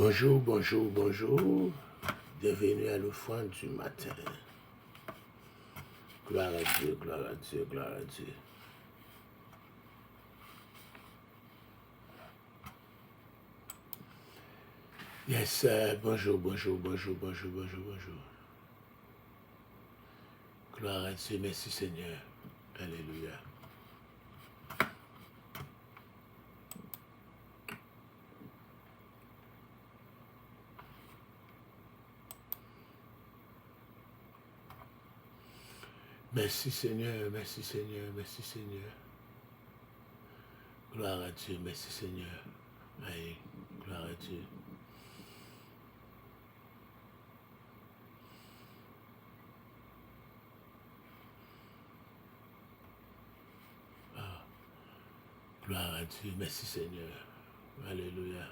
Bonjour, bonjour, bonjour. Bienvenue à l'offrande du matin. Gloire à Dieu, gloire à Dieu, gloire à Dieu. Yes, bonjour, bonjour, bonjour, bonjour, bonjour, bonjour. Gloire à Dieu, merci Seigneur. Alléluia. Merci Seigneur, merci Seigneur, merci Seigneur. Gloire à Dieu, merci Seigneur. Aïe, gloire à Dieu. Ah, gloire à Dieu, merci Seigneur. Alléluia.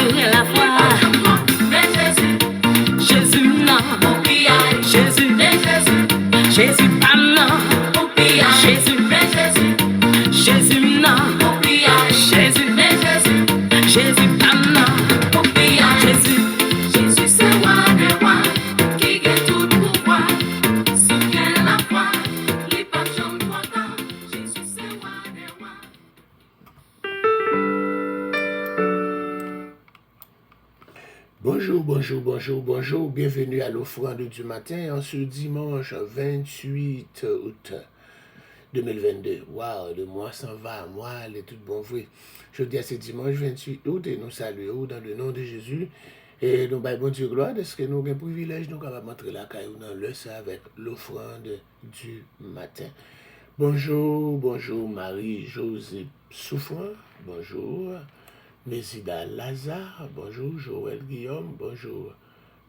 Jésus est la foi. Jésus non. Jésus. Jésus pas non. Jésus. Jésus non. Jésus. Jésus pas non. Jésus. Jésus c'est roi des rois, qui a tout pouvoir. Sous quelle la foi, les pas jamais trop tard. Jésus c'est roi des rois. Bonjour, bonjour, bonjour, bonjour. Bienvenue à l'offrande du matin en ce dimanche 28 août 2022. Waouh, le mois s'en va, moi, il est tout bon vrai. Je dis à ce dimanche 28 août et nous saluons dans le nom de Jésus. Et nous baillons bon Dieu gloire parce que nous avons un privilège, nous capables montrer la caillou dans le ça avec l'offrande du matin. Bonjour, bonjour Marie-Josée Souffrant, bonjour. Mésida Lazare, bonjour. Joël Guillaume, bonjour.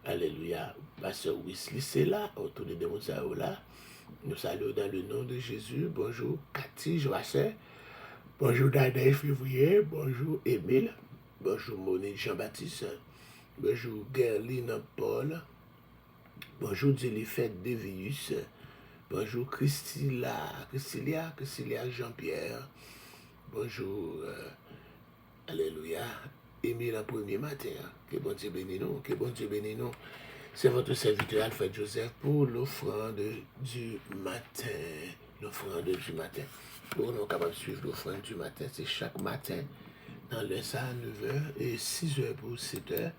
Alléluia. Pasteur Wesley, c'est là, autour de Demoisao là. Nous saluons dans le nom de Jésus. Bonjour Cathy Joasset. Bonjour Danaï Février. Bonjour Émile. Bonjour Monique Jean-Baptiste. Bonjour Gerline Paul. Bonjour Jellyfette Devius. Bonjour Christilia Jean-Pierre. Bonjour. Alléluia. Émile en premier matin. Que bon Dieu bénisse nous. Que bon Dieu bénisse nous. C'est votre serviteur Alfred Joseph pour l'offrande du matin. L'offrande du matin. Pour nous capables de suivre l'offrande du matin, c'est chaque matin dans le ça à 9h et 6h pour 7h.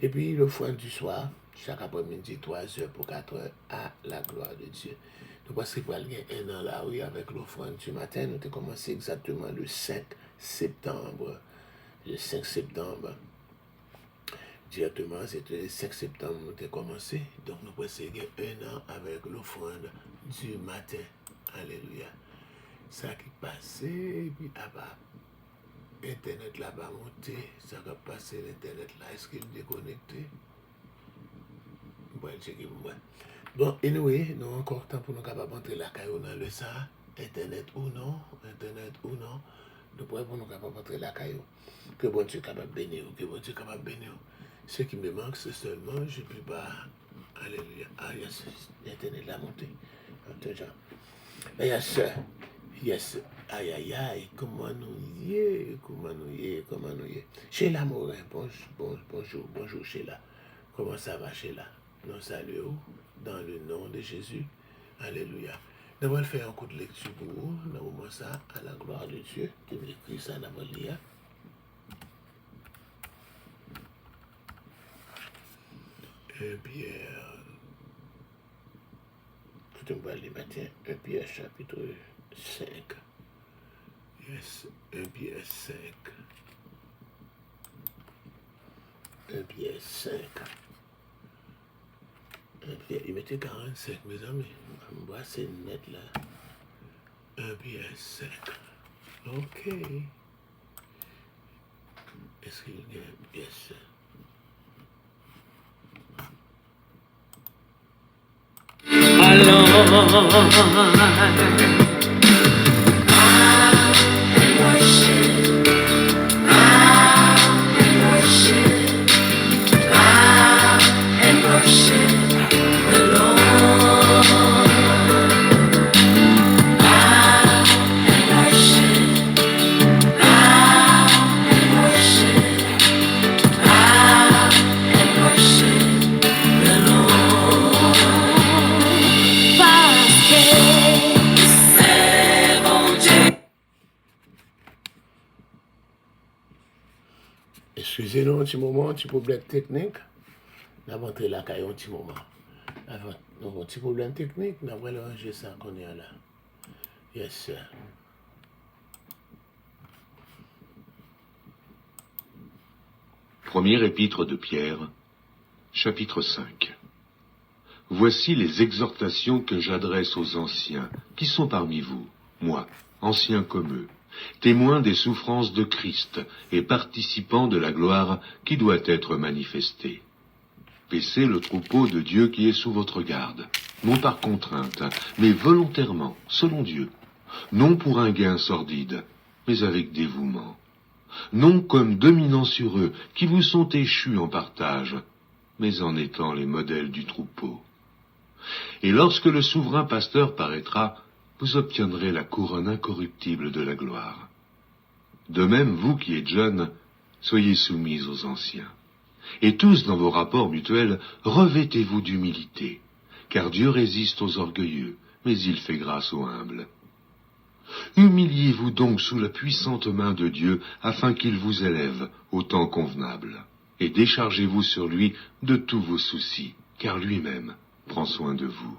Et puis l'offrande du soir, chaque après-midi, 3h pour 4h à la gloire de Dieu. Nous passons pour aller un an là, oui, avec l'offrande du matin. Nous avons commencé exactement le 5 septembre. Le 5 septembre. Directement, c'était le 5 septembre nous avons commencé. Donc nous passons un an avec l'offrande du matin. Alléluia. Ça qui passait, et puis là-bas, Internet là-bas monté. Ça qui passé, l'Internet là, est-ce qu'il est déconnecté? Bon, checker pour moi. Bon, anyway, nous avons encore temps pour nous capables d'entrer la caillou dans le ça. Internet ou non. Nous pourrons pour nous capables d'entrer la caillou. Que bon Dieu est capable de bénir. Que bon Dieu est capable de bénir. Ce qui me manque, c'est seulement, je ne peux pas. Alléluia. Ah, yes, l'Internet l'a monté. Attends, yes, yes. Aïe, aïe, aïe. Comment nous y est. Sheila Morin, bonjour, Sheila. Comment ça va, Sheila? Nous saluons dans le nom de Jésus. Alléluia. Nous allons faire un coup de lecture pour vous. Nous allons voir ça à la gloire de Dieu. Tu veux écrire ça dans le lien. 1 Pierre. Tout le monde les matin. 1 Pierre chapitre 5. Yes, 1 Pierre 5. 1 Pierre 5. 1 Pierre, il mettait 45, mes amis. Moi, c'est net là. 1 Pierre 5. Ok. Est-ce qu'il y a une pièce? Alors, excusez-nous un petit moment, un petit problème technique. Nous avons entré la caille un petit moment. Nous avons un petit problème technique, nous avons arrangé ça qu'on est là. Yes, sir. Premier épître de Pierre, chapitre 5. Voici les exhortations que j'adresse aux anciens, qui sont parmi vous, moi, ancien comme eux, témoins des souffrances de Christ et participants de la gloire qui doit être manifestée. Paissez le troupeau de Dieu qui est sous votre garde, non par contrainte, mais volontairement, selon Dieu, non pour un gain sordide, mais avec dévouement. non comme dominant sur eux, qui vous sont échus en partage, mais en étant les modèles du troupeau. Et lorsque le souverain pasteur paraîtra, vous obtiendrez la couronne incorruptible de la gloire. De même, vous qui êtes jeunes, soyez soumis aux anciens. Et tous, dans vos rapports mutuels, revêtez-vous d'humilité, car Dieu résiste aux orgueilleux, mais il fait grâce aux humbles. Humiliez-vous donc sous la puissante main de Dieu, afin qu'il vous élève au temps convenable, et déchargez-vous sur lui de tous vos soucis, car lui-même prend soin de vous.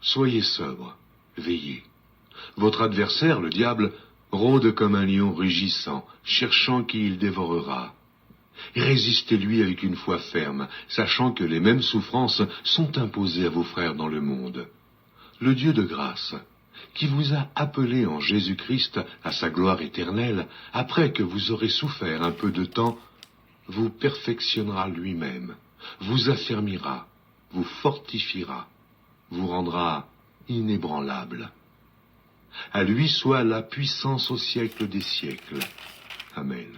Soyez sobres, veillez. Votre adversaire, le diable, rôde comme un lion rugissant, cherchant qui il dévorera. Résistez-lui avec une foi ferme, sachant que les mêmes souffrances sont imposées à vos frères dans le monde. Le Dieu de grâce, qui vous a appelé en Jésus-Christ à sa gloire éternelle, après que vous aurez souffert un peu de temps, vous perfectionnera lui-même, vous affermira, vous fortifiera, vous rendra inébranlable. À lui soit la puissance au siècle des siècles. Amen.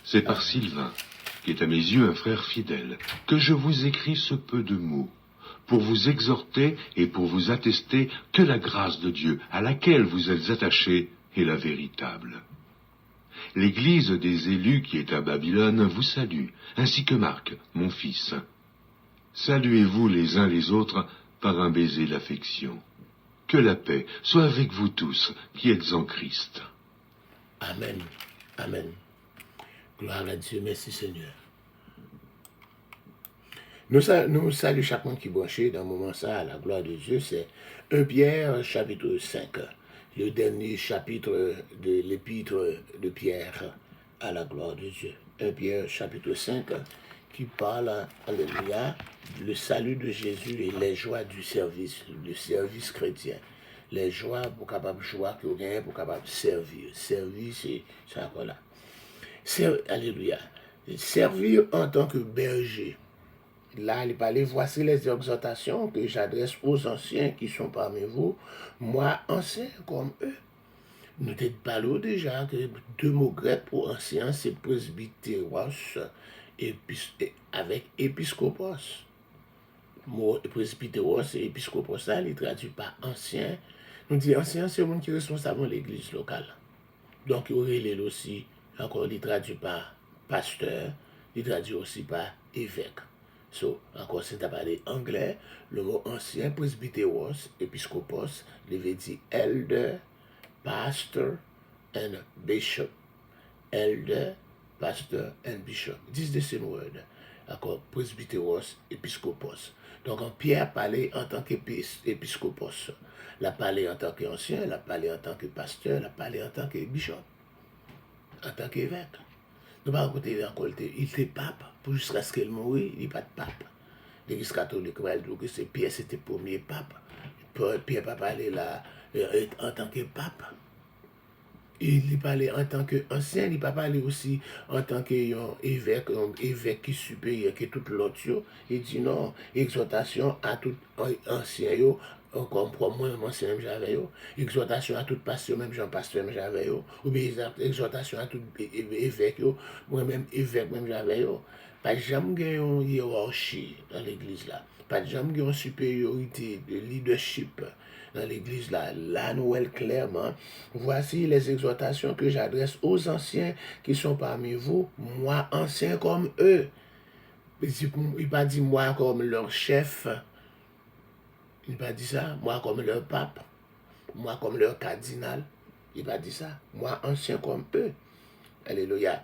C'est par Sylvain, qui est à mes yeux un frère fidèle, que je vous écris ce peu de mots, pour vous exhorter et pour vous attester que la grâce de Dieu, à laquelle vous êtes attachés, est la véritable. L'Église des élus qui est à Babylone vous salue, ainsi que Marc, mon fils. Saluez-vous les uns les autres par un baiser d'affection. Que la paix soit avec vous tous qui êtes en Christ. Amen. Amen. Gloire à Dieu. Merci Seigneur. Nous saluons chaque monde qui est branché dans le moment ça, à la gloire de Dieu. C'est 1 Pierre chapitre 5, le dernier chapitre de l'épître de Pierre à la gloire de Dieu. 1 Pierre chapitre 5 qui parle, alléluia, le salut de Jésus et les joies du service, le service chrétien. Les joies pour capable jouer, que vous gagnez pour capable servir. Servir, c'est ça, voilà. Alléluia. Servir en tant que berger. Là, il parlait, voici les exhortations que j'adresse aux anciens qui sont parmi vous, moi, ancien comme eux. Nous t'avons parlé déjà que deux mots grecs pour ancien, c'est presbytéros avec épiscopos. Mot presbytéros et épiscopos, ça, il ne traduit pas ancien. Nous disons ancien, c'est le monde qui est responsable de l'église locale. Donc, il aurait aussi, encore, il ne traduit pas pasteur, il traduit aussi pas évêque. So, encore, si tu as parlé anglais, le mot ancien, presbytéros, épiscopos, il veut dire elder, pastor, and bishop. Elder, pastor, and bishop. This is the same word. D'accord, presbytéros, épiscopos. Donc, en Pierre parlait en tant qu'épiscopos. La parlé en tant qu'ancien, la parlé en tant que pasteur, la parlé en tant que bishop, en tant qu'évêque. Nous ne pouvons pas écouter encore, il était pape, pour jusqu'à ce qu'il meure, il n'est pas de pape. L'Église catholique va dire que c'est Pierre, c'était le premier pape. Pierre n'a pas parlé là en tant que pape. Il parlait en tant qu'ancien, il n'a pas parlé aussi en tant qu'évêque, évêque qui est supérieur que tout l'autre. Il dit non, exhortation à tout ancien, comme moi-même ancien, même j'avais, exhortation à tout pasteur, même Jean-Pasteur, même j'avais, ou bien exhortation à tout évêque, moi-même évêque, même j'avais. Pas jamais une hiérarchie dans l'église là, pas jamais une supériorité de leadership dans l'église là. Là, nous voyons clairement, voici les exhortations que j'adresse aux anciens qui sont parmi vous, moi ancien comme eux. Il n'a pas dit moi comme leur chef, il n'a pas dit ça, moi comme leur pape, moi comme leur cardinal, il n'a pas dit ça, moi ancien comme eux. Alléluia.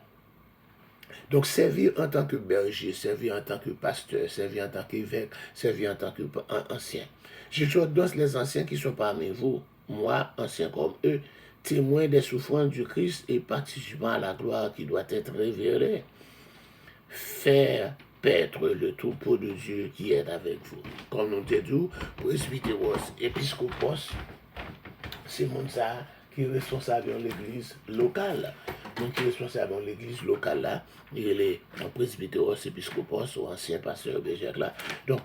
Donc, servir en tant que berger, servir en tant que pasteur, servir en tant qu'évêque, servir en tant qu'ancien. J'exhorte les anciens qui sont parmi vous, moi, anciens comme eux, témoins des souffrances du Christ et participant à la gloire qui doit être révélée. Faire paître le troupeau de Dieu qui est avec vous. Comme nous te dit, presbytéros, épiscopos, c'est mon ça qui est responsable de l'église locale. Donc, qui est responsable de l'église locale là, il est en presbytéros, épiscopos ou ancien pasteur berger là. Donc,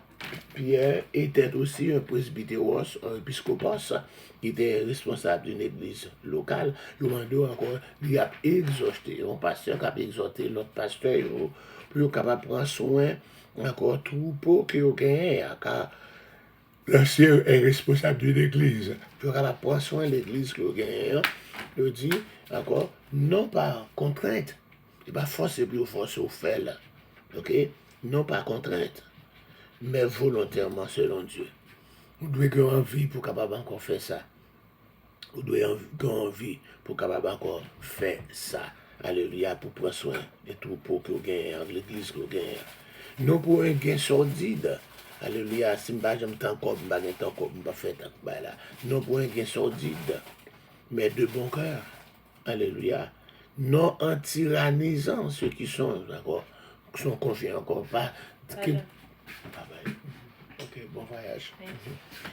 Pierre était aussi un presbytéros, un épiscopos, qui était responsable d'une église locale. Il m'a encore, il a exhorté, un pasteur qui a exhorté l'autre pasteur pour capable prendre soin encore troupeau qui a gagné, car l'ancien est responsable d'une église. Pour capable prendre soin de l'église qui a gagné, il dit encore, non pas contrainte, il pas forcé pour forcer au fait là, ok, non pas contrainte, mais volontairement selon Dieu. Vous devez avoir envie pour capable encore faire ça. Vous devez avoir envie pour capable encore faire ça. Alléluia, pour prendre soin des troupeaux que vous gagnez, l'église que vous gagnez. Non pour un gain sordide. Alléluia, si je ne suis pas encore, je ne suis pas fait là. Non pour un gain sordide, mais de bon cœur. Alléluia. Non en tyrannisant ceux qui sont, d'accord, qui sont confiants encore pas. Ok, bon voyage.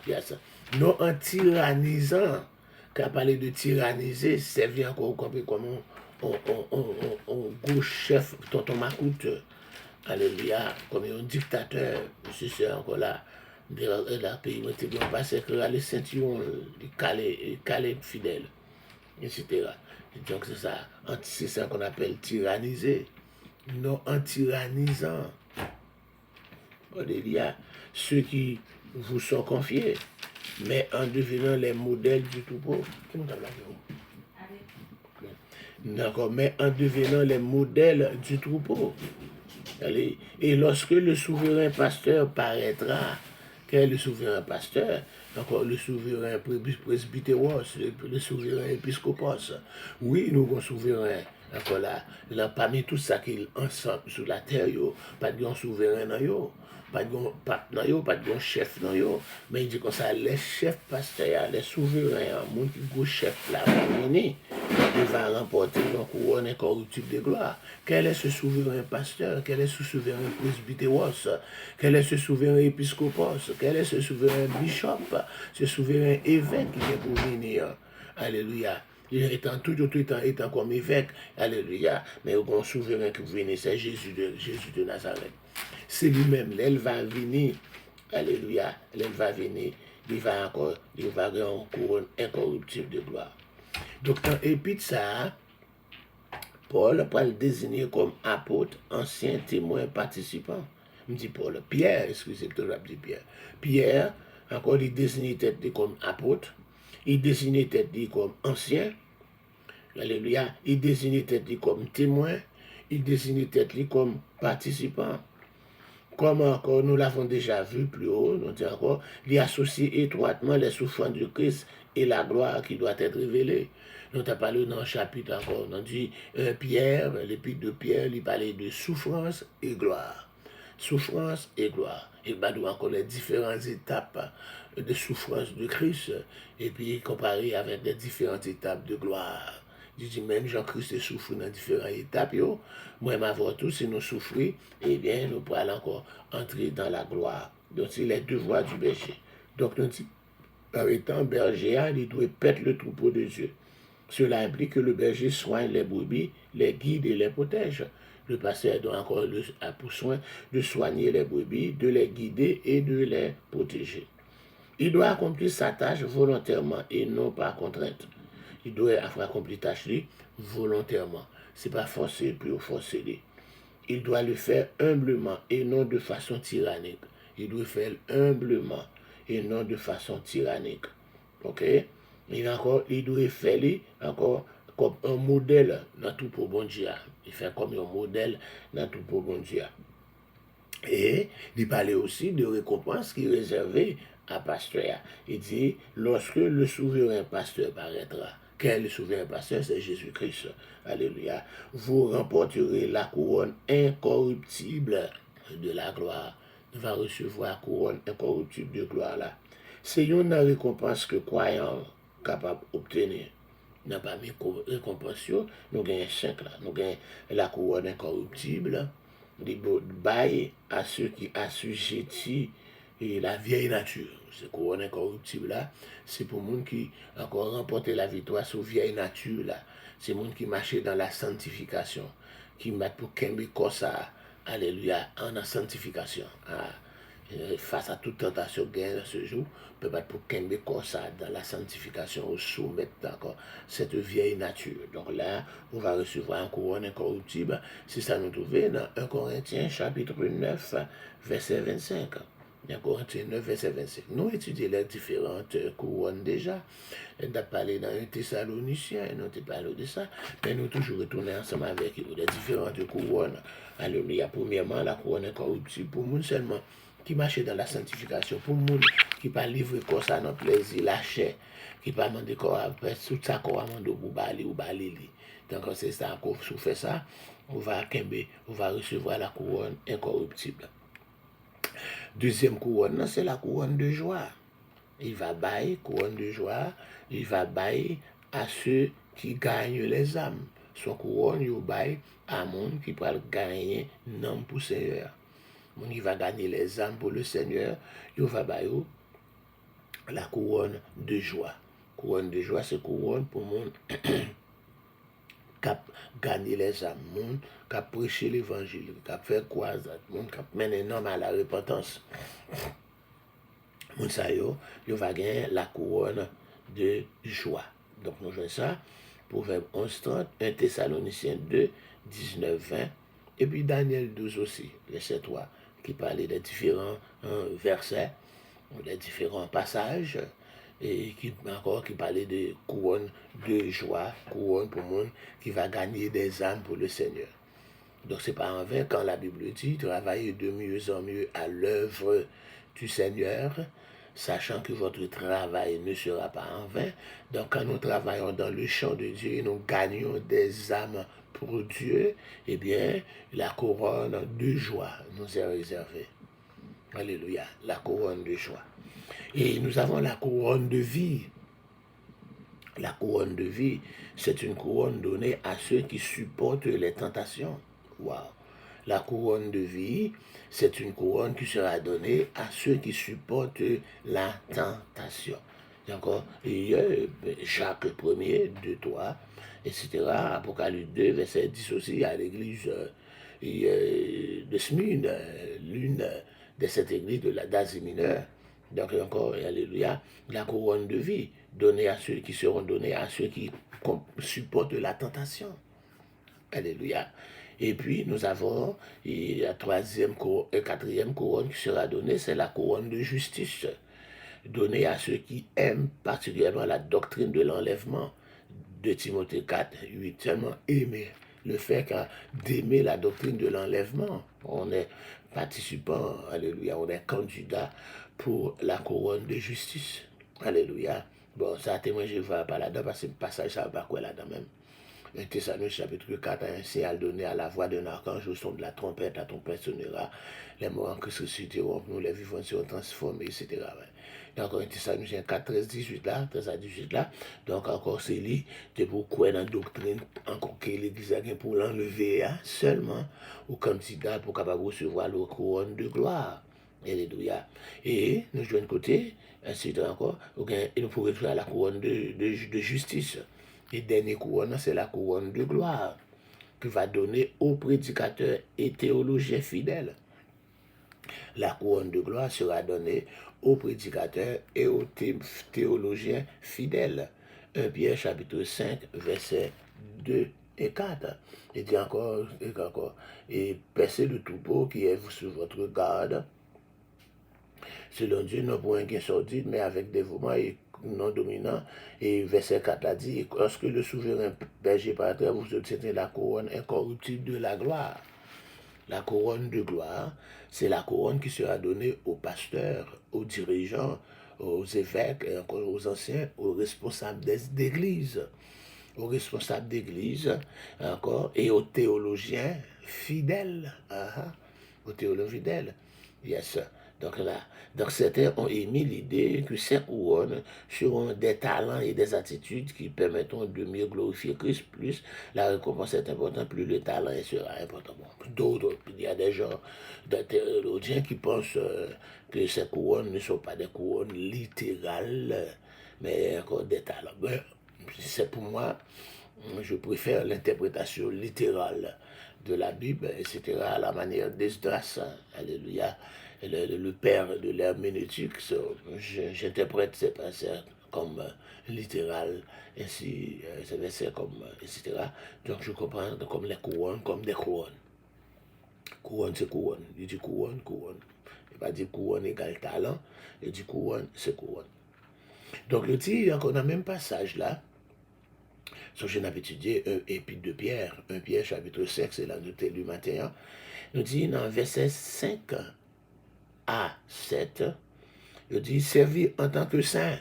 Yes. Non en tyrannisant, qu'à parler de tyranniser, c'est bien encore comme un gros chef, tonton Macoute, alléluia, comme un dictateur, c'est encore là, la pays, on passe que les ceintures, les calés fidèles, etc. Et donc c'est ça qu'on appelle tyranniser. Non en tyrannisant. Alléluia. Ceux qui vous sont confiés, mais en devenant les modèles du troupeau. D'accord, mais en devenant les modèles du troupeau. Allez. Et lorsque le souverain pasteur paraîtra, quel est le souverain pasteur? Encore le souverain presbytéros, le souverain épiscopos. Oui, nous avons souverain. Encore là, parmi tout ça qui est ensemble sur la terre, pas de souverain dans yo. Pas de pape dans yo, pas de chef dans yo, mais il dit comme ça, les chefs pasteurs, les souverains, le monde qui est chef là, il va remporter une couronne incorruptible de gloire. Quel est ce souverain pasteur? Quel est ce souverain presbytéros? Quel est ce souverain épiscopos? Quel est ce souverain bishop? Ce souverain évêque qui est pour venir. Alléluia. Il étant toujours étant comme évêque, alléluia, mais au grand souverain qui vient, c'est Jésus de Nazareth. C'est lui-même, il va venir, alléluia, il va venir, il va avoir une couronne incorruptible de gloire. Donc, dans l'épître, ça, Paul va le désigner comme apôtre, ancien témoin, participant. Je dis Paul, Pierre, excusez-moi, je dis Pierre. Pierre, encore, il désigne tête comme apôtre, il désigne tête comme ancien, alléluia, il désigne tête comme témoin, il désigne tête comme participant. Comme encore nous l'avons déjà vu plus haut, nous dit encore, il associe étroitement les souffrances du Christ et la gloire qui doit être révélée. Nous avons parlé dans le chapitre encore, on dit Pierre, l'épître de Pierre, il parlait de souffrance et gloire. Souffrance et gloire. Il va nous encore les différentes étapes de souffrance de Christ et puis comparé avec les différentes étapes de gloire. Je dis même Jean-Christ souffre dans différentes étapes. Moi, avant tout, si nous souffrons, eh bien, nous pourrons encore entrer dans la gloire. Donc, c'est les devoirs du berger. Donc, nous disons, en étant berger, il doit perdre le troupeau de Dieu. Cela implique que le berger soigne les brebis, les guide et les protège. Le pasteur doit encore avoir pour soin de soigner les brebis, de les guider et de les protéger. Il doit accomplir sa tâche volontairement et non par contrainte. Il doit accomplir la tâche volontairement. Ce n'est pas forcé pour forcer. Il doit le faire humblement et non de façon tyrannique. Il doit le faire humblement et non de façon tyrannique. Ok? Il doit faire encore comme un modèle dans tout pour bon Dieu. Il fait comme un modèle dans tout pour bon Dieu. Et il parlait aussi de récompense qui est réservée à pasteur. Il dit, lorsque le souverain pasteur paraîtra, quel est le souverain pasteur? C'est Jésus-Christ. Alléluia. Vous remporterez la couronne incorruptible de la gloire. Vous allez recevoir la couronne incorruptible de gloire là. C'est une récompense que croyants capables d'obtenir. Nous n'avons pas mis récompense, nous gagnons 5 là. Nous gagnons la couronne incorruptible, les bails à ceux qui assujettissent la vieille nature. Ce couronne incorruptible là, c'est pour les gens qui encore remporté la victoire sur la vieille nature là. C'est les gens qui marchent dans la sanctification, qui mettent pour Kembe Kosa, alléluia, en la sanctification. Ah. Face à toute tentation gain dans ce jour, peut pas pour qu'aimer comme ça dans la sanctification, au soumettre d'accord cette vieille nature. Donc là, on va recevoir un couronne incorruptible. C'est ça nous trouver dans 1 Corinthiens chapitre 9, verset 25. 1 Corinthiens 9, verset 25. Nous étudions les différentes couronnes déjà. On a parlé dans un Thessaloniciens, nous avons parlé de ça, mais nous toujours retourner ensemble avec eux, les différentes couronnes. Alléluia. Premièrement, la couronne incorruptible pour nous seulement qui marche dans la sanctification, pour nous qui pas livrer comme ça dans plaisir, la chair, qui pas demander quoi après, tout ça qu'on va demander pour baler ou baler. Donc c'est ça, qu'on fait ça, on va recevoir la couronne incorruptible. Deuxième couronne, c'est la couronne de joie. Il va bailler couronne de joie, il va bailler à ceux qui gagnent les âmes. Son couronne, il baille à monde qui va gagner nom pour Seigneur. Mon qui va gagner les âmes pour le Seigneur, il va bailler la couronne de joie. Couronne de joie, c'est couronne pour monde qui a gagné les âmes, monde qui a prêché l'évangile, qui a fait croisade, monde qui a mené un homme à la repentance. Moun sa yo va gagner la couronne de joie. Donc nous jouons ça, Proverbe 11:30, 1 Thessaloniciens 2, 19, 20, et puis Daniel 12 aussi, verset 3, qui parlait des différents versets, des différents passages, et qui parlait de couronne de joie, couronne pour monde qui va gagner des âmes pour le Seigneur. Donc c'est pas en vain quand la Bible dit, travaillez de mieux en mieux à l'œuvre du Seigneur, sachant que votre travail ne sera pas en vain. Donc quand nous travaillons dans le champ de Dieu et nous gagnons des âmes pour Dieu, eh bien, la couronne de joie nous est réservée. Alléluia, la couronne de joie. Et nous avons la couronne de vie. La couronne de vie, c'est une couronne donnée à ceux qui supportent les tentations. Wow. La couronne de vie, c'est une couronne qui sera donnée à ceux qui supportent la tentation. D'accord? Et Jacques 1er, 2, 3, etc. Apocalypse 2, verset 10 aussi à l'église de Smyrne, l'une de cette église d'Asie mineure. Donc encore, alléluia, la couronne de vie donnée à ceux qui seront donnés à ceux qui supportent la tentation. Alléluia. Et puis, nous avons la quatrième couronne qui sera donnée, c'est la couronne de justice, donnée à ceux qui aiment particulièrement la doctrine de l'enlèvement. De Timothée 4, 8, seulement aimer. Le fait d'aimer la doctrine de l'enlèvement, on est participant, alléluia, on est candidat pour la couronne de justice. Alléluia. Bon, ça, témoin, je ne vais pas là-dedans, parce que le passage, ça va pas quoi là-dedans même. 1 Thessaloniciens chapitre 4 a un signal donné à la voix d'un archange au son de la trompette sonnera, les morts en Christ ressusciteront, nous les vivants seront transformés, etc. Donc 1 Thessaloniciens 4, 13, 18 là, 13 à 18 là, donc encore c'est lui, c'est pourquoi dans la doctrine, encore que l'Église a gagné pour l'enlever seulement au candidat pour capable recevoir le couronne de gloire. Alléluia. Et nous jouons de côté, ainsi encore, et nous pourrons faire la couronne de justice. Et dernier couronne, c'est la couronne de gloire que va donner aux prédicateurs et théologiens fidèles. La couronne de gloire sera donnée aux prédicateurs et aux théologiens fidèles. 1 Pierre chapitre 5, versets 2 et 4. Et dit encore, et percez le troupeau qui est sur votre garde, selon Dieu, non pour un gain sordide, mais avec dévouement et non dominant. Et verset 4 a dit, lorsque le souverain berger par terre vous obtiendrez la couronne incorruptible de la gloire. La couronne de gloire, c'est la couronne qui sera donnée aux pasteurs, aux dirigeants, aux évêques, et encore aux anciens, aux responsables d'église. Aux responsables d'église, encore, et aux théologiens fidèles. Aux théologiens fidèles. Yes. Donc certains ont émis l'idée que ces couronnes seront des talents et des attitudes qui permettront de mieux glorifier Christ. Plus la récompense est importante, plus le talent sera important. Bon, d'autres, il y a des gens, des théologiens qui pensent que ces couronnes ne sont pas des couronnes littérales, mais encore des talents. Mais c'est pour moi, je préfère l'interprétation littérale de la Bible, etc., à la manière d'Esdras, alléluia, le père de l'herméneutique. J'interprète ces passages comme littéral, ainsi ces versets comme, etc. Donc je comprends comme les couronnes, comme des couronnes. Couronne, c'est couronne. Il dit couronne, couronne. Il ne va pas dire couronne égale talent, il dit couronne, c'est couronne. Donc il dit, encore dans le même passage là, so, je n'avais étudié Épître de Pierre, 1 Pierre chapitre 5, c'est là nous lu matin. Nous dit dans verset 5 à 7, il dit servir en tant que saint.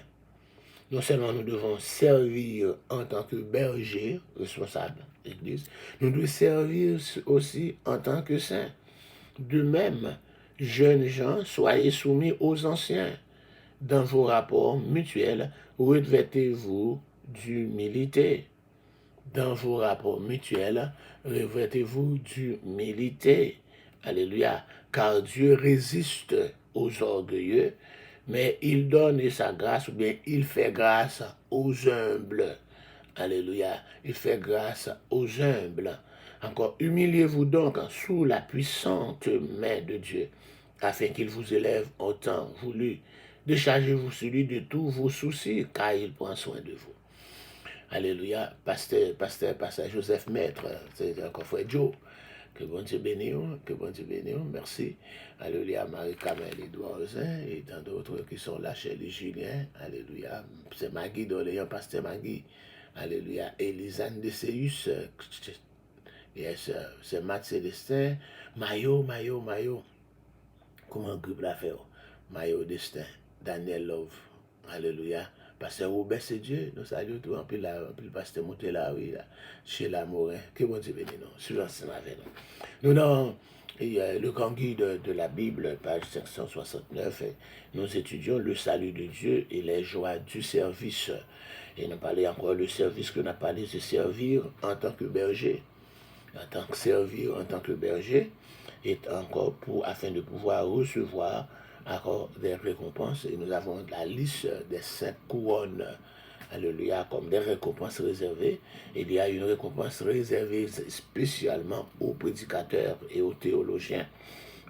Non seulement nous devons servir en tant que berger responsable de l'Église, nous devons servir aussi en tant que saints. De même, jeunes gens, soyez soumis aux anciens. Dans vos rapports mutuels, revêtez-vous d'humilité. Dans vos rapports mutuels, revêtez-vous d'humilité. Alléluia. Car Dieu résiste aux orgueilleux, mais il donne sa grâce, ou bien il fait grâce aux humbles. Alléluia. Il fait grâce aux humbles. Encore, humiliez-vous donc sous la puissante main de Dieu, afin qu'il vous élève au temps voulu. Déchargez-vous sur lui de tous vos soucis, car il prend soin de vous. Alléluia. Pasteur Joseph Maître, c'est encore frère Joe. Que bon Dieu bénisse, que bon Dieu bénisse, merci. Alléluia, Marie-Camille Edouardsin et tant d'autres qui sont là chez les Julien. Alléluia, c'est Maggie d'Orléans, pasteur Maggie. Alléluia, Elisane de Séus. Yes, c'est Matt Célestin. Mayo. Comment on groupe la faire? Mayo Destin, Daniel Love. Alléluia. Pasteur Robert, c'est Dieu. Nous saluons tout. En plus, le pasteur monté là, oui, là, chez la Morin. Que bon Dieu bénisse, non? Sur l'ancien avec nous. Nous, dans le grand guide de la Bible, page 569, nous étudions le salut de Dieu et les joies du service. Et nous parlons encore le service que nous avons parlé, c'est servir en tant que berger. En tant que servir en tant que berger, et encore afin de pouvoir recevoir encore des récompenses. Et nous avons la liste des 5 couronnes, alléluia, comme des récompenses réservées. Il y a une récompense réservée spécialement aux prédicateurs et aux théologiens.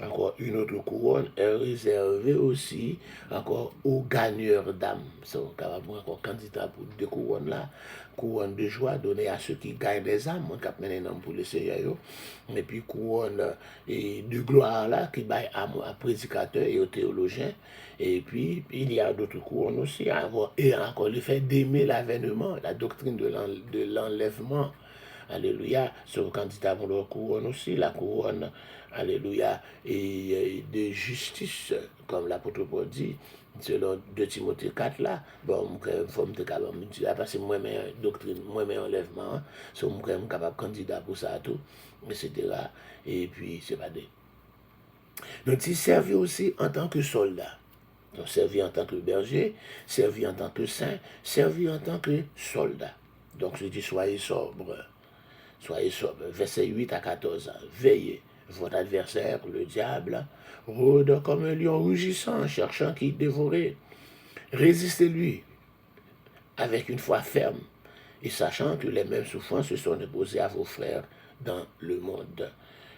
Encore une autre couronne est réservée aussi encore aux gagneurs d'âmes. C'est encore candidat pour deux couronnes là. Couronne de joie donnée à ceux qui gagnent des âmes, on cap mener pour le Seigneur. Et puis couronne de gloire là qui baille à prédicateurs et aux théologiens. Et puis il y a d'autres couronnes aussi. Et encore le fait d'aimer l'avènement, la doctrine de l'enlèvement. Alléluia, ce candidat pour leur couronne aussi, la couronne, alléluia, et de justice, comme l'apôtre Paul dit, selon 2 Timothée 4 là, bon, il faut me dire, parce que moi-même doctrine, moi-même enlèvement, so je suis capable candidat pour ça tout, etc. Et puis, c'est pas des. Donc, il servit aussi en tant que soldat. Donc, servi en tant que berger, servi en tant que saint, servi en tant que soldat. Donc, je dis, soyez sobre. Soyez sobre. Verset 8 à 14. Veillez. Votre adversaire, le diable, rôde comme un lion rugissant, cherchant qui dévorer. Résistez-lui avec une foi ferme et sachant que les mêmes souffrances se sont imposées à vos frères dans le monde.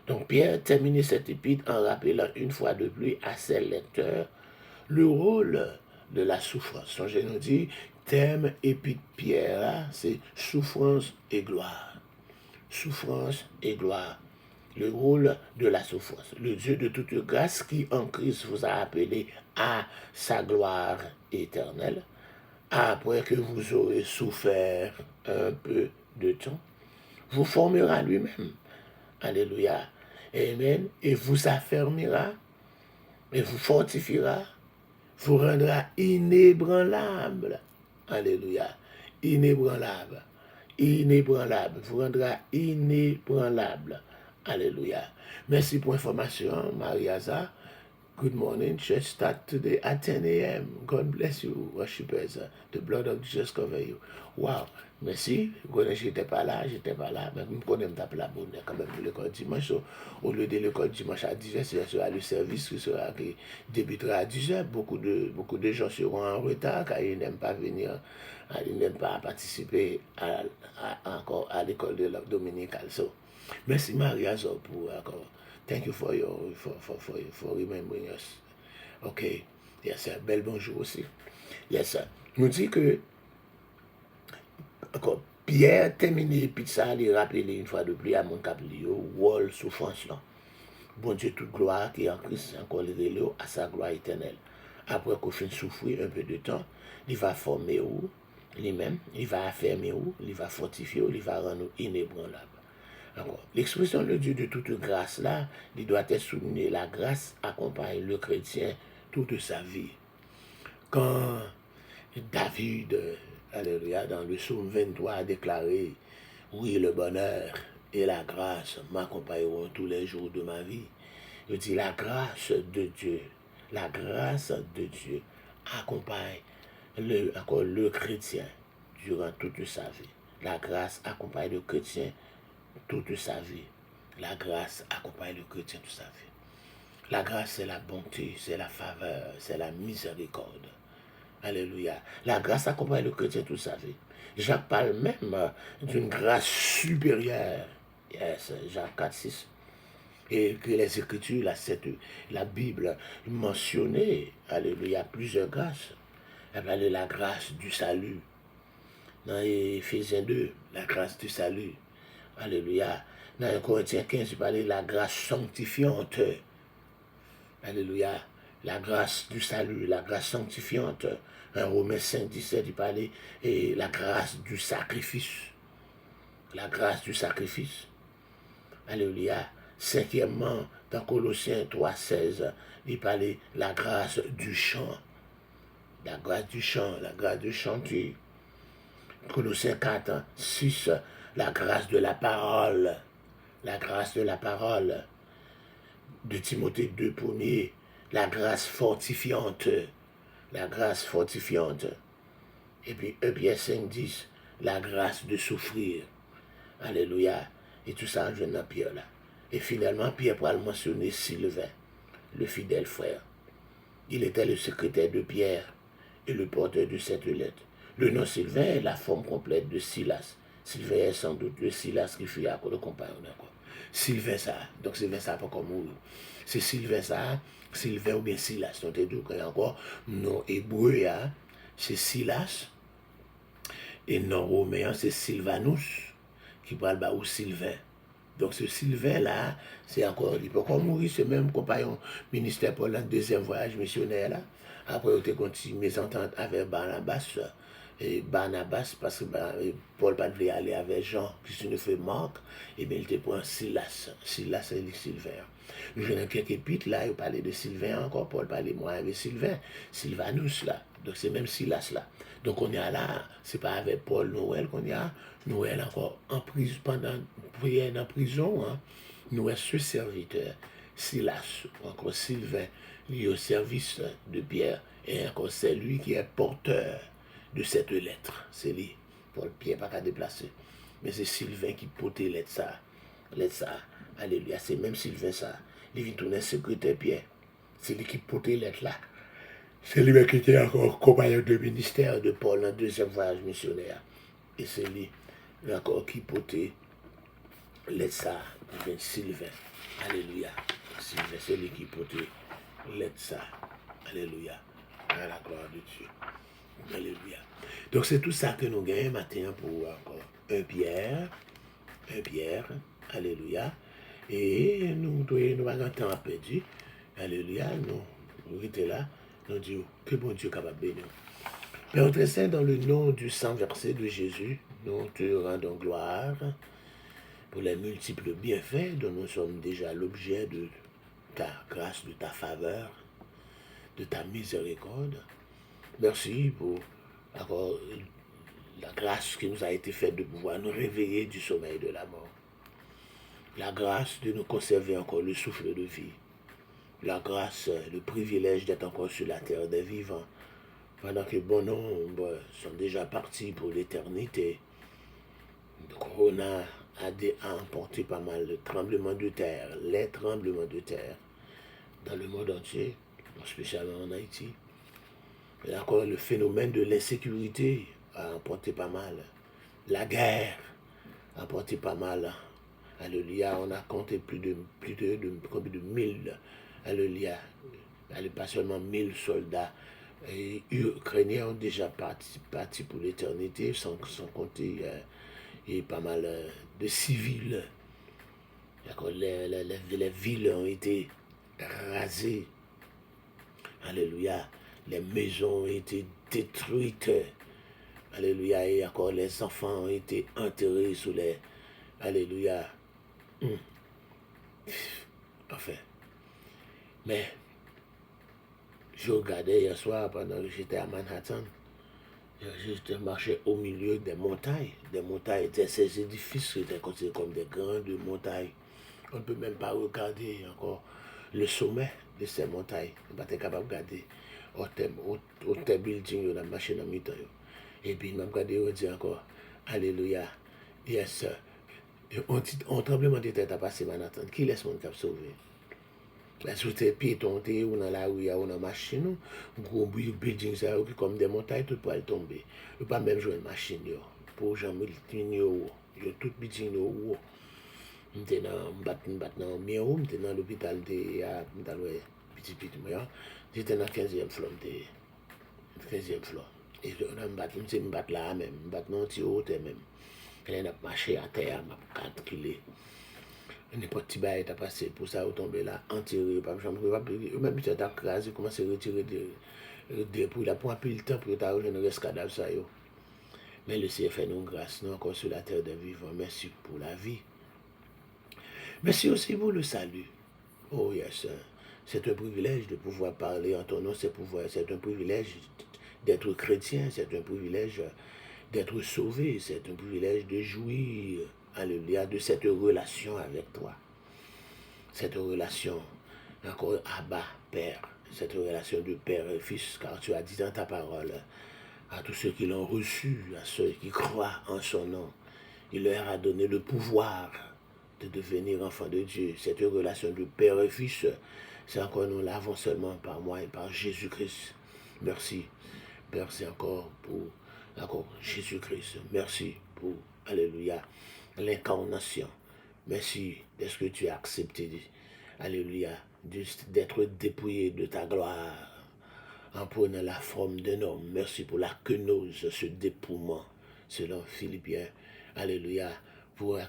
Donc Pierre termine cette épître en rappelant une fois de plus à ses lecteurs le rôle de la souffrance. Songez nous dit, thème épître Pierre, c'est souffrance et gloire. Souffrance et gloire. Le rôle de la souffrance. Le Dieu de toute grâce qui en Christ vous a appelé à sa gloire éternelle, après que vous aurez souffert un peu de temps, vous formera lui-même. Alléluia. Amen. Et vous affermira, et vous fortifiera, vous rendra inébranlable. Alléluia. Inébranlable. Inébranlable. Vous rendra inébranlable. Alléluia. Merci pour l'information, Mariaza. Good morning. Church start today at 10 a.m. God bless you, worshipers. The blood of Jesus cover you. Wow. Merci. J'étais pas là, mais je connais la bonne quand même pour l'école dimanche. Au lieu de l'école dimanche à 10h, ce sera le service qui débutera à 10h. Beaucoup de gens seront en retard car ils n'aiment pas venir, ils n'aiment pas participer encore à l'école de dominicale. Merci Maria pour encore. Thank you for for remembering us. OK. Yes, sir. Bel bonjour aussi. Yes, sir. Nous dit que encore Pierre terminé puis ça il rappelé une fois de plus à mon cap wall souffrance là. Bon Dieu toute gloire qui est en Christ encore révélé à sa gloire éternelle. Après qu'on fin souffrir un peu de temps, il va former où lui-même, il va affermer où, il va fortifier où, il va rendre inébranlable. Encore. L'expression le Dieu de toute grâce là, il doit être souligné. La grâce accompagne le chrétien toute sa vie. Quand David, alléluia, dans le psaume 23 a déclaré, oui, le bonheur et la grâce m'accompagneront tous les jours de ma vie. Je dis la grâce de Dieu accompagne le chrétien durant toute sa vie. La grâce accompagne le chrétien toute sa vie. La grâce accompagne le chrétien toute sa vie. La grâce, c'est la bonté, c'est la faveur, c'est la miséricorde. Alléluia. La grâce accompagne le chrétien toute sa vie. Jacques parle même d'une grâce supérieure. Yes, Jacques 4, 6. Et que les Écritures, la Bible mentionnait, alléluia, plusieurs grâces. Elle parle de la grâce du salut. Dans Éphésiens 2, la grâce du salut. Alléluia. Dans Corinthiens 15, il parlait de la grâce sanctifiante. Alléluia. La grâce du salut, la grâce sanctifiante. En Romains 5, 17, il parlait de la grâce du sacrifice. La grâce du sacrifice. Alléluia. Cinquièmement, dans Colossiens 3, 16, il parlait de la grâce du chant. La grâce du chant, la grâce de chanter. Colossiens 4, 6, la grâce de la parole. La grâce de la parole. De Timothée 2, 1er, la grâce fortifiante. La grâce fortifiante. Et puis 1 Pierre 5, 10, la grâce de souffrir. Alléluia. Et tout ça, je dans Pierre là. Et finalement, Pierre pourra mentionner Sylvain, le fidèle frère. Il était le secrétaire de Pierre et le porteur de cette lettre. Le nom Sylvain est la forme complète de Silas. Sylvain est sans doute le Silas qui fut à le compagnon. Sylvain ça. Donc Sylvain ça pas comme nous. C'est Sylvain ça, Sylvain ou bien Silas. Donc tu dis encore, nom hébreu, c'est Silas. Et nom romain, c'est Sylvanus, qui parle ou Sylvain. Donc ce Sylvain-là, c'est encore, il peut encore mourir, c'est même compagnon ministère pour le deuxième voyage missionnaire là. Après, il a continué mes ententes avec Barnabas. Et Barnabas, parce que Paul ne voulait aller avec Jean, qui se ne fait Marc, et bien il était pour un Silas. Silas et Sylvain. Nous venons quelques épîtres là, il parlait de Sylvain encore, Paul parlait moi avec Sylvain, Sylvanus là. Donc c'est même Silas là. Donc on est là, c'est pas avec Paul Noël qu'on y a, Noël encore en prison, pendant prière en prison, hein. Noël ce serviteur, Silas, ou encore Sylvain, lié au service de Pierre, et encore c'est lui qui est porteur de cette lettre. C'est lui. Paul Pierre pas qu'à déplacer. Mais c'est Sylvain qui portait lettre ça. Lettre ça. Alléluia. C'est même Sylvain ça. Il vient tourner secrétaire Pierre. C'est lui qui portait lettre là. C'est lui qui était encore compagnon de ministère de Paul en deuxième voyage missionnaire. Et c'est lui encore qui portait lettre ça. Sylvain. Alléluia. Sylvain, c'est lui qui portait lettre ça. Alléluia. À la gloire de Dieu. Alléluia. Donc c'est tout ça que nous gagnons maintenant pour encore un Pierre. Alléluia. Et nous avons un temps à perdre. Alléluia. Nous étions là. Nous disons que bon Dieu est capable de bénir. Père très saint, dans le nom du sang versé de Jésus, nous te rendons gloire pour les multiples bienfaits dont nous sommes déjà l'objet de ta grâce, de ta faveur, de ta miséricorde. Merci pour encore la grâce qui nous a été faite de pouvoir nous réveiller du sommeil de la mort. La grâce de nous conserver encore le souffle de vie. La grâce, le privilège d'être encore sur la terre des vivants. Pendant que bon nombre sont déjà partis pour l'éternité. Le corona a emporté pas mal de tremblements de terre, les tremblements de terre dans le monde entier, spécialement en Haïti. Et encore le phénomène de l'insécurité a emporté pas mal. La guerre a emporté pas mal. Alléluia, on a compté plus de 1000, alléluia, pas seulement 1000 soldats ukrainiens ont déjà parti pour l'éternité, sans compter et pas mal de civils. Les villes ont été rasées. Alléluia. Les maisons ont été détruites. Alléluia. Et encore les enfants ont été enterrés sous les... Alléluia. Enfin. Mais, je regardais hier soir pendant que j'étais à Manhattan. J'ai marché au milieu des montagnes. Ces édifices étaient considérés comme des grandes montagnes. On ne peut même pas regarder encore le sommet de ces montagnes. On n'est pas capable de regarder au building, la machine à mi-temps. Et puis, je me dis encore, Alléluia, yes, un tremblement de terre a passé Manhattan. Qui laisse mon cap sauver? Sous tes piétons, ou dans la rue, ou dans la machine, gros building, ça, comme des montagnes, tout peut tomber. Je ne peux pas même jouer une machine, pour jamais le tout building, j'étais dans l'hôpital petit j'étais dans le 15e floor. 15e floor. Et je me battre là même, je me battre dans le haut même. Et là, je marché à terre, je calculé. N'importe qui est passé pour ça, tomber là, enterré, même si tu as crasé, commencé à retirer pour la point plus le temps pour t'arranger le reste cadavre ça. Mais le Seigneur fait nous grâce, nous encore sur la terre des vivants. Merci pour la vie. Merci aussi pour le salut. Oh yes, c'est un privilège de pouvoir parler en ton nom, c'est un privilège d'être chrétien, c'est un privilège d'être sauvé, c'est un privilège de jouir, alléluia, de cette relation avec toi. Cette relation, encore Abba, Père, cette relation de Père et Fils, car tu as dit dans ta parole, à tous ceux qui l'ont reçu, à ceux qui croient en son nom, il leur a donné le pouvoir de devenir enfants de Dieu. Cette relation de Père et Fils, c'est encore nous l'avons seulement par moi et par Jésus-Christ. Merci. Merci encore pour Jésus-Christ. Merci pour, alléluia, l'incarnation. Merci de ce que tu as accepté, alléluia, d'être dépouillé de ta gloire en prenant la forme d'un homme. Merci pour la quenose, ce dépouillement, selon Philippiens, alléluia, pour un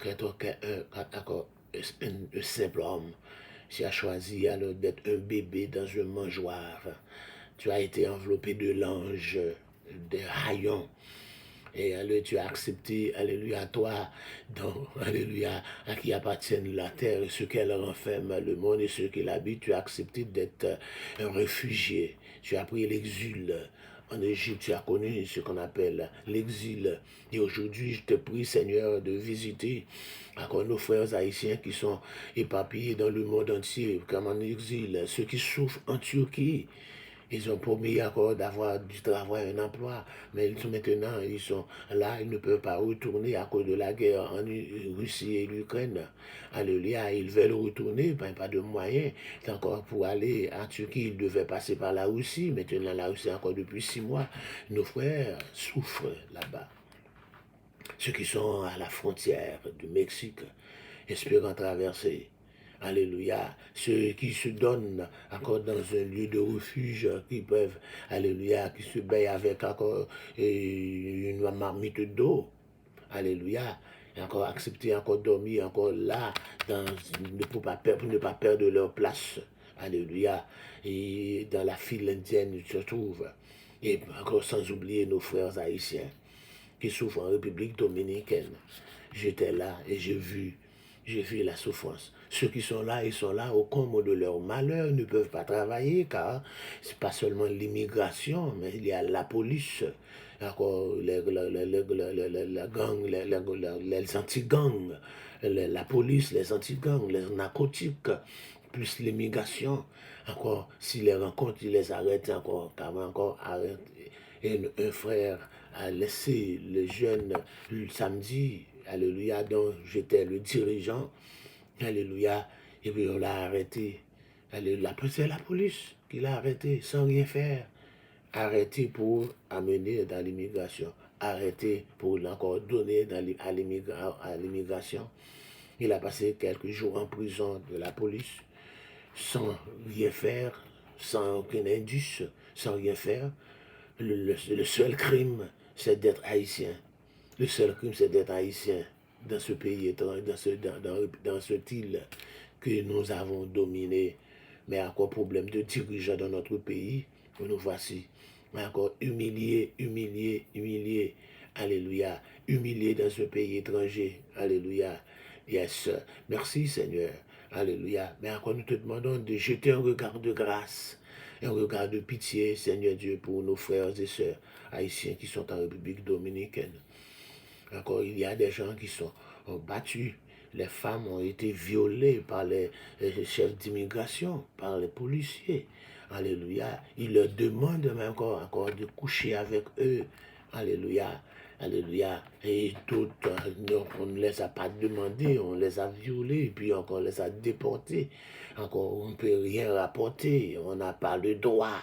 simple homme. Tu as choisi alors d'être un bébé dans un mangeoire. Tu as été enveloppé de l'ange, de haillons. Et alléluia, tu as accepté, alléluia, toi, alléluia, à qui appartiennent la terre et ce qu'elle renferme, le monde et ceux qui l'habitent. Tu as accepté d'être un réfugié. Tu as pris l'exil. En Égypte, tu as connu ce qu'on appelle l'exil. Et aujourd'hui, je te prie, Seigneur, de visiter encore nos frères haïtiens qui sont éparpillés dans le monde entier, comme en exil, ceux qui souffrent en Turquie. Ils ont promis encore d'avoir du travail, un emploi, mais maintenant, ils sont là, ils ne peuvent pas retourner à cause de la guerre en Russie et l'Ukraine. Alléluia, ils veulent retourner, ben, pas de moyens. Encore pour aller en Turquie, ils devaient passer par la Russie. Maintenant, la Russie, encore depuis 6 mois, nos frères souffrent là-bas. Ceux qui sont à la frontière du Mexique, espérant traverser. Alléluia. Ceux qui se donnent encore dans un lieu de refuge, qui peuvent, alléluia, qui se baignent avec encore une marmite d'eau. Alléluia. Et encore accepter, encore dormir, encore là, pour ne pas perdre leur place. Alléluia. Et dans la file indienne, ils se trouvent. Et encore sans oublier nos frères haïtiens qui souffrent en République dominicaine. J'étais là et j'ai vu la souffrance. Ceux qui sont là, ils sont là au comble de leur malheur, ne peuvent pas travailler car c'est pas seulement l'immigration, mais il y a la police, encore les anti-gangs, la police, les anti-gangs, les narcotiques, plus l'immigration. Encore, s'ils les rencontrent, ils les arrêtent encore, car encore arrête. Et un frère a laissé le jeune le samedi, alléluia, dont j'étais le dirigeant, alléluia, et puis on l'a arrêté. Alléluia, c'est la police qui l'a arrêté sans rien faire. Arrêté pour amener dans l'immigration, arrêté pour encore donner à l'immigration. Il a passé quelques jours en prison de la police, sans rien faire, sans aucun indice, sans rien faire. Le seul crime, c'est d'être haïtien. Le seul crime, c'est d'être haïtien dans ce pays, dans cette île que nous avons dominé. Mais encore problème de dirigeants dans notre pays, nous voici. Mais encore humiliés, humiliés, humiliés. Alléluia. Humiliés dans ce pays étranger. Alléluia. Yes. Merci Seigneur. Alléluia. Mais encore nous te demandons de jeter un regard de grâce, un regard de pitié, Seigneur Dieu, pour nos frères et sœurs haïtiens qui sont en République dominicaine. Encore, il y a des gens qui sont battus. Les femmes ont été violées par les chefs d'immigration, par les policiers. Alléluia. Ils leur demandent même encore de coucher avec eux. Alléluia. Alléluia. Et d'autres, on ne les a pas demandé, on les a violés, puis encore on les a déportés. Encore, on ne peut rien rapporter, on n'a pas le droit.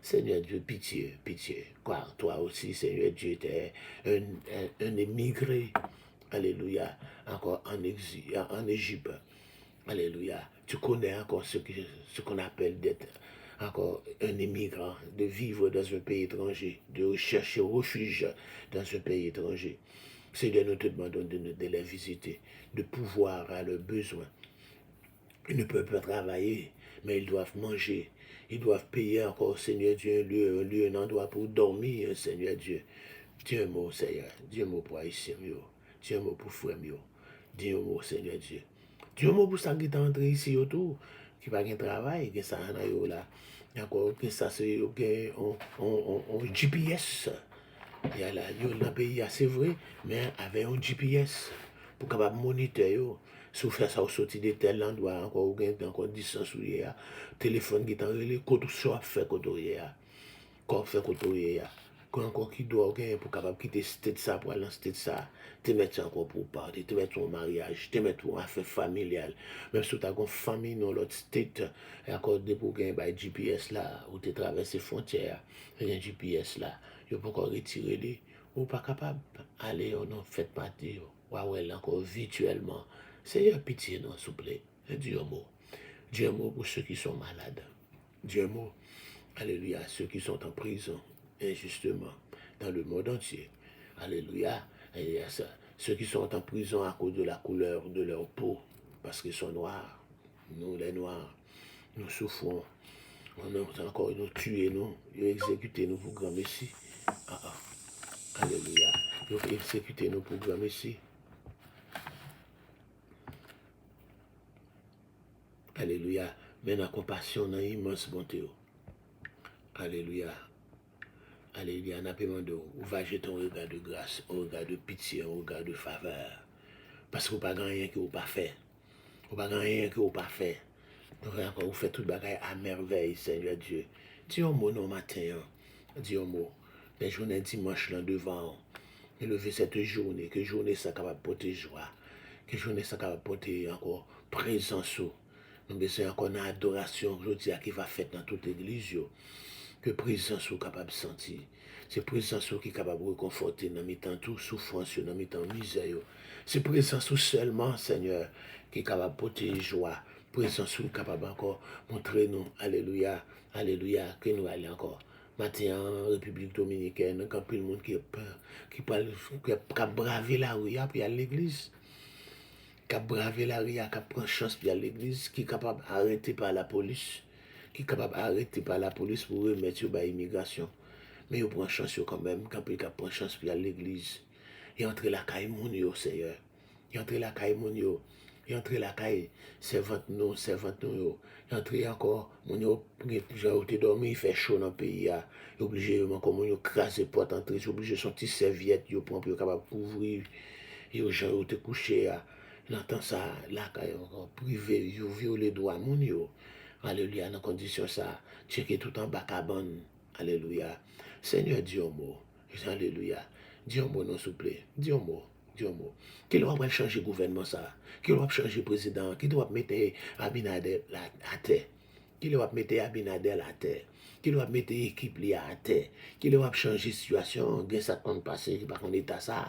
Seigneur Dieu, pitié, pitié. Car toi aussi, Seigneur Dieu, tu es un émigré. Alléluia. Encore en exil, en Égypte. Alléluia. Tu connais encore ce qu'on appelle d'être encore un immigrant, de vivre dans un pays étranger, de chercher refuge dans un pays étranger. Seigneur, nous te demandons de les visiter, de pouvoir à leurs besoins. Ils ne peuvent pas travailler, mais ils doivent manger. Ils doivent payer encore, Seigneur Dieu, un endroit pour dormir, Seigneur Dieu. Dis un mot, Seigneur. Dis un mot pour Haïtien, dis un mot pour frère, dis un mot, Seigneur Dieu. Dis un mot pour ça qui est entré ici autour, qui va pas travail, qui ça là. Encore, que ça c'est un GPS. Il y a là, dans le pays, c'est vrai, mais avec un GPS pour capable monitorer. Si vous faites ça, vous sortez de tel endroit, encore, vous avez encore distance, téléphone qui est en relais, quand vous fait côté, quand fait côté, quand encore qui doit pour capable quitter cette ça pour aller dans cette ça, te mettre encore pour partir, te mettre en mariage, te mettre en affaire familiale, même si tu as une famille dans l'autre state, encore pour gagner par GPS là, ou tu traverses les frontières, un GPS là, tu peux encore retirer les, ou pas capable aller, non, faites partie, ou encore virtuellement. Seigneur, pitié, non, s'il vous plaît. Dis un mot. Dis un mot pour ceux qui sont malades. Dis un mot, alléluia, ceux qui sont en prison, injustement, dans le monde entier. Alléluia. Et ça, ceux qui sont en prison à cause de la couleur de leur peau, parce qu'ils sont noirs. Nous, les noirs, nous souffrons. On a encore nous tuer, nous, ils ont exécuté nous pour grand Messie. Alléluia. Ils ont exécuté nous pour grand Messie. Alléluia. Mais la compassion dans immense bonté. Alléluia. Alléluia. N'a pas demandé. Ou va jeter un regard de grâce, un regard de pitié, un regard de faveur. Parce que vous n'avez pas rien que vous n'avez pas fait. Vous n'avez pas rien que vous n'avez pas fait. Donc encore, vous faites tout le bagage à merveille, Seigneur Dieu. Dis un mot non matin. Dis un mot. Les journées dimanche là devant. Élever cette journée. Que journée ça capable de porter joie. Que journée ça capable de porter encore présence. Nous besoin encore une adoration aujourd'hui qui va faire dans toute l'église. Que présence soit capable de sentir. C'est présence qui est capable de réconforter dans mi-temps toute souffrance, dans mi-temps misère. C'est présence seulement, Seigneur, qui est capable de porter joie. Présence qui est capable encore montrer nous, alléluia, alléluia, que nous allons encore. Matin en République dominicaine, quand plus le monde qui a peur, qui a bravé la rue, puis à l'église. Qui a bravé la rue, qui a pris chance puis à l'église, qui est capable d'arrêter par la police, qui est capable d'arrêter par la police pour remettre à l'immigration. Mais il prend chance quand même, quand il prend chance puis à l'église. Il entre la caille mon Seigneur. Il entre la caille mon il entre la caille servante nous. Il entre encore mon yo, j'ai été dormi, il fait chaud dans le pays. Il est obligé comme mon yo craser porte entrer, il est obligé son petit serviette, il prend pour capable couvrir. Et aux gens ont été couchés. L'entend ça, la caille encore privé, il viole les droits mon yo. Alléluia, dans condition ça, checker tout en bas cabane. Alléluia. Seigneur, dis un mot. Alléluia. Dis un mot, non, s'il vous plaît. Dis un mot. Dis un mot. Qui doit changer le gouvernement ça? Qui doit changer le président? Qui doit mettre Abinader à terre? qui le va mettre Abinadel à terre, qui le va mettre équipe à terre, qui le va changer situation, gen ça compte passer, par contre état ça.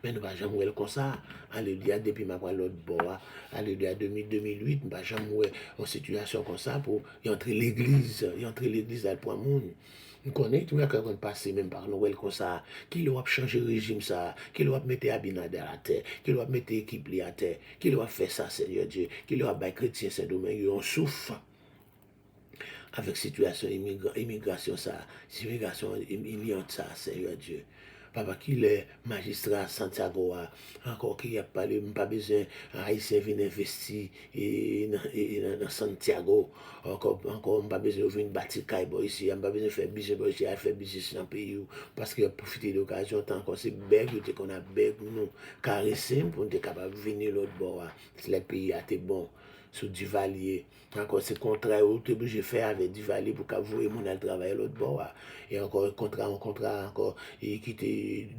Mais nous ne pouvons jamais comme ça. Alléluia, depuis ma l'autre bois, alléluia, 2008, nous ne pouvons jamais en situation comme ça pour y entrer l'église à le point monde. Nous connaissons, tout le monde passer même par nous comme ça, qui le va changer le régime ça, qui le va mettre Abinader à terre, qui le va mettre équipe à terre, qui le va faire ça, Seigneur Dieu, qui le va faire chrétien, c'est domaine, on souffre avec situation immigration ça, immigration immigrante ça, Seigneur Dieu. Papa, qui est magistrat Santiago, encore qui a parlé, pas besoin, Haïtien vient investir dans Santiago, encore pas besoin de venir bâtir Kaibo ici, pas besoin de faire business ici, faire business dans le pays, parce qu'il a profité de l'occasion, tant qu'on s'est bête, qu'on a bête, nous, caresser pour être capable de venir l'autre bord, si le pays a été bon. Sur Duvalier. Encore, c'est contrat, tu es obligé de faire avec Duvalier pour qu'avouer mon travail l'autre bord. Et encore, un contrat encore, qui était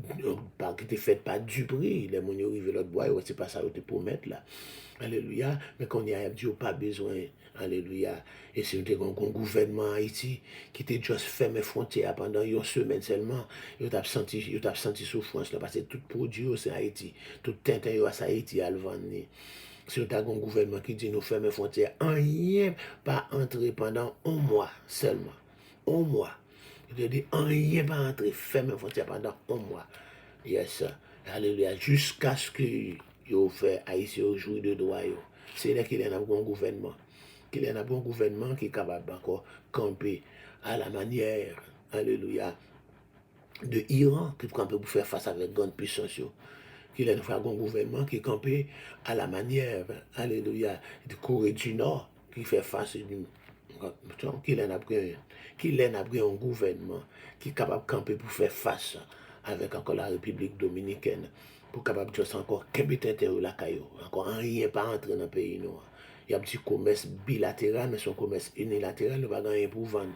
fait par Dupri. Les gens qui arrivent l'autre bord, c'est pas ça que tu pour mettre là. Alléluia. Mais qu'on y a dit, pas besoin. Alléluia. Et c'est un gouvernement Haïti qui était juste fermé frontières pendant une semaine seulement. Il t'a senti souffrance là, parce que tout produit c'est Haïti. Tout tintin c'est Haïti à le vendre. Si vous avez un gouvernement qui dit nous fermer les frontières, rien pas entrer pendant un mois seulement. Un mois. Il dit rien pas entrer, fermer les frontières pendant un mois. Yes, alléluia. Jusqu'à ce que vous fait Haïti au jour de droit. C'est là qu'il y a un bon gouvernement. Qu'il y a un bon gouvernement qui est capable encore camper à la manière, alléluia, de Iran, qui campe pour faire face avec grande puissance. Qu'il y a un gouvernement qui est campé à la manière, alléluia, de Corée du Nord, qui fait face qu'il en a pris un gouvernement qui est capable de camper pour faire face avec encore la République dominicaine, pour capable de faire encore encore rien pas entrer dans le pays noir. Il y a un petit commerce bilatéral, mais son commerce unilatéral ne va pas gagner pour vendre.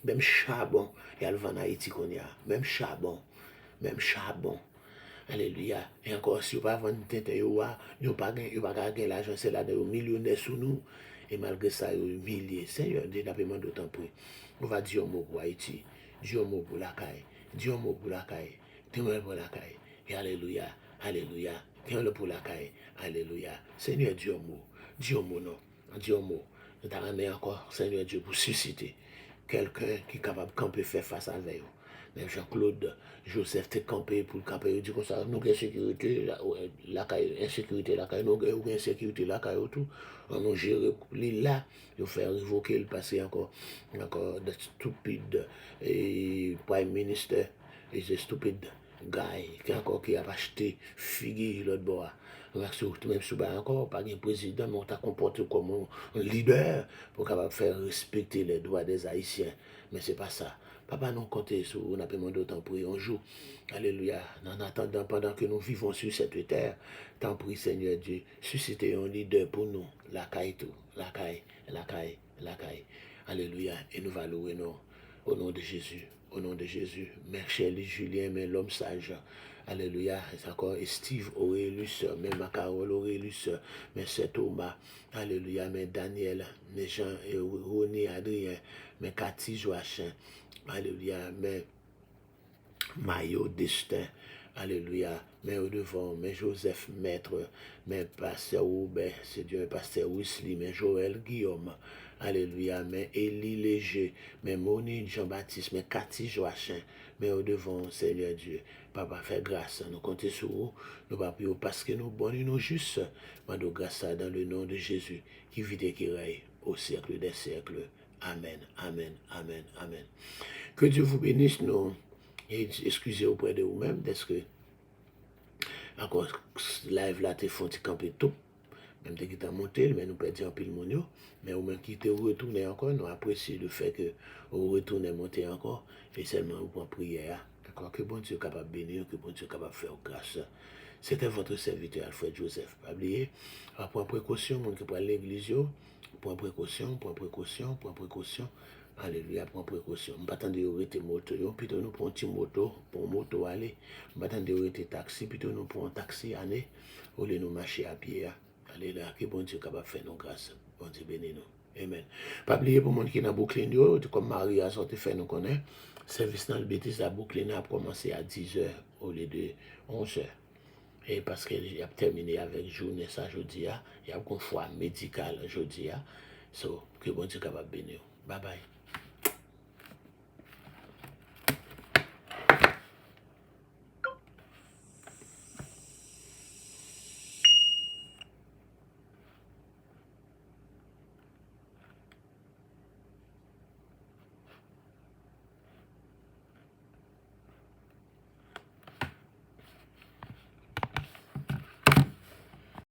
Même charbon, il y a le vent en Haïti qu'on y a. Même charbon. Alléluia. Et encore, si vous ne pouvez pas vendre, pas gagner l'argent, c'est là, de millionnaires sous nous. Et malgré ça, vous humiliez. Seigneur, Dieu n'a pas d'autant plus. On va dire un mot pour Haïti. Dire un mot pour la caille. Dire un mot pour la caille. Dire un mot pour la caille. Et alléluia. Alléluia. Dire un mot pour la caille. Alléluia. Seigneur, Dieu un mot. Dieu un mot, non. Dieu un mot. Nous t'avons encore, Seigneur Dieu, pour susciter quelqu'un qui est capable de camper, faire face à vous. Même Jean-Claude Joseph t'es campé pour le camper, il dit comme ça, nous avons insécurité, insécurité, nous avons insécurité, tout. On nous gère là, il faut révoquer le passé encore de stupide prime minister, et de stupide guy qui a acheté figue l'autre bord. Même si encore pas un président, mais on t'a comporté comme un leader pour capable faire respecter les droits des Haïtiens. Mais c'est pas ça. Papa, nous comptons sur nous, on a demandé autant pour un jour. Alléluia. En attendant, pendant que nous vivons sur cette terre, tant prie Seigneur Dieu, suscitez un leader pour nous. La caille tout. La caille. Alléluia. Et nous va louer nous. Au nom de Jésus. Au nom de Jésus. Mère Chélie, Julien, mais l'homme sage. Alléluia. C'est encore Steve Aurélus, mais Macarol Aurélus, mais c'est Thomas. Alléluia. Mais Daniel, mais Jean et René Adrien, mais Cathy Joachim. Alléluia. Mais Maillot Destin. Alléluia. Mais au devant, mais Joseph Maître, mais Pasteur Robert, c'est Dieu, Pasteur Wesley, mais Joël Guillaume. Alléluia. Mais Élie Léger, mais Monique Jean-Baptiste, mais Cathy Joachim. Mais au devant, Seigneur Dieu, Papa, fais grâce, nous comptons sur vous, nous pas prier parce que nous bons et nous justes, mais nous grâce dans le nom de Jésus, qui vit et qui règne au siècle des siècles. Amen, amen, amen, amen. Que Dieu vous bénisse, nous, et excusez auprès de vous-même, parce que, encore, live là, t'es font camper tout, même dès qu'il t'a monté, mais nous perdons un peu le monde, mais au moins qui te retourné encore, nous apprécions le fait que vous retournez monter encore, et seulement vous pouvez prier, d'accord, que bon Dieu est capable de bénir, que bon Dieu est capable de faire grâce. C'était votre serviteur Alfred Joseph. Pas oublier, pour précaution, mon qui prend l'église, pour précaution. Alléluia, pour précaution. Je ne pas attendre de arrêter moto, plutôt nous prenons une petite moto, pour moto aller. Je ne pas attendre de arrêter taxi, plutôt nous prenons un taxi aller, au lieu de nous marcher à pied. Allez là, que bon Dieu est capable de faire nos grâces. Bon Dieu bénis nous. Amen. Pas oublier pour monde qui dans Brooklyn, comme Maria sorti fait nous connaît, service dans le bêtise à Brooklyn a commencé à 10h au lieu de 11h. Et parce qu'il a terminé avec journée ça jeudi, il y a une fois médical jeudi. So, que bon Dieu capable bénir. Bye bye.